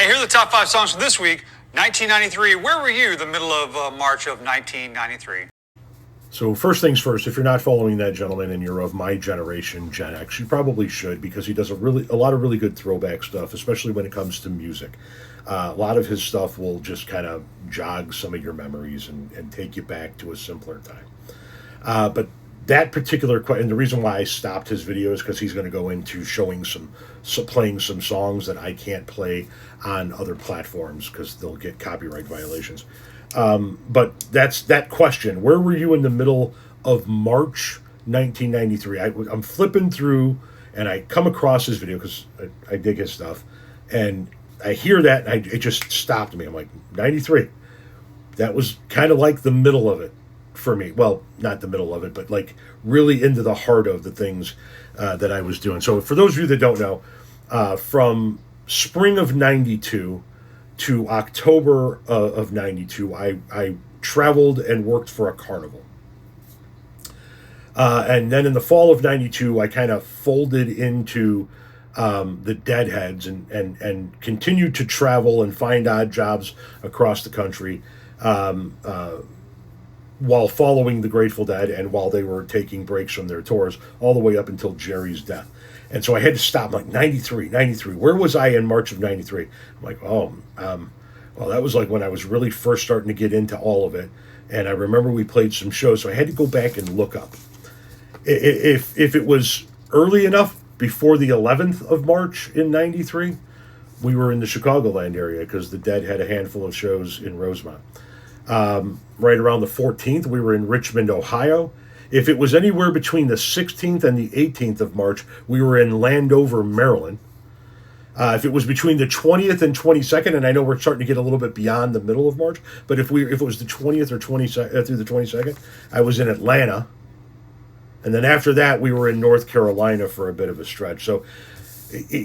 here are the top 5 songs for this week. 1993, where were you the middle of March of 1993? So first things first, if you're not following that gentleman and you're of my generation, Gen X, you probably should, because he does a lot of really good throwback stuff, especially when it comes to music. A lot of his stuff will just kind of jog some of your memories and take you back to a simpler time. But that particular question, and the reason why I stopped his video is because he's going to go into playing some songs that I can't play on other platforms because they'll get copyright violations. But that's that question. Where were you in the middle of March 1993? I'm flipping through and I come across his video because I dig his stuff. And I hear that and it just stopped me. I'm like, 93. That was kind of like the middle of it for me. Well, not the middle of it, but like really into the heart of the things that I was doing. So for those of you that don't know, from spring of 92 to October of 92, I traveled and worked for a carnival. And then in the fall of 92, I kind of folded into the Deadheads and continued to travel and find odd jobs across the country while following the Grateful Dead and while they were taking breaks from their tours all the way up until Jerry's death. And so I had to stop. I'm like, 93. Where was I in March of 93? I'm like, well, that was like when I was really first starting to get into all of it. And I remember we played some shows, so I had to go back and look up. If it was early enough, before the 11th of March in 93, we were in the Chicagoland area because the Dead had a handful of shows in Rosemont. Right around the 14th, we were in Richmond, Ohio. If it was anywhere between the 16th and the 18th of March, we were in Landover, Maryland. If it was between the 20th and 22nd, and I know we're starting to get a little bit beyond the middle of March, but if it was the 20th or 22nd through the 22nd, I was in Atlanta. And then after that, we were in North Carolina for a bit of a stretch. So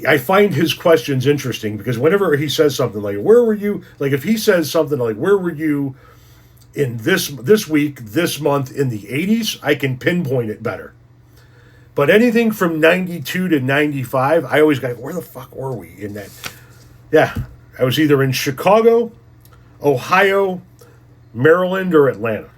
I find his questions interesting because whenever he says something like, where were you? Like if he says something like, where were you in this week, this month in the 80s, I can pinpoint it better. But anything from 92 to 95, I always go, where the fuck were we in that? Yeah, I was either in Chicago, Ohio, Maryland, or Atlanta.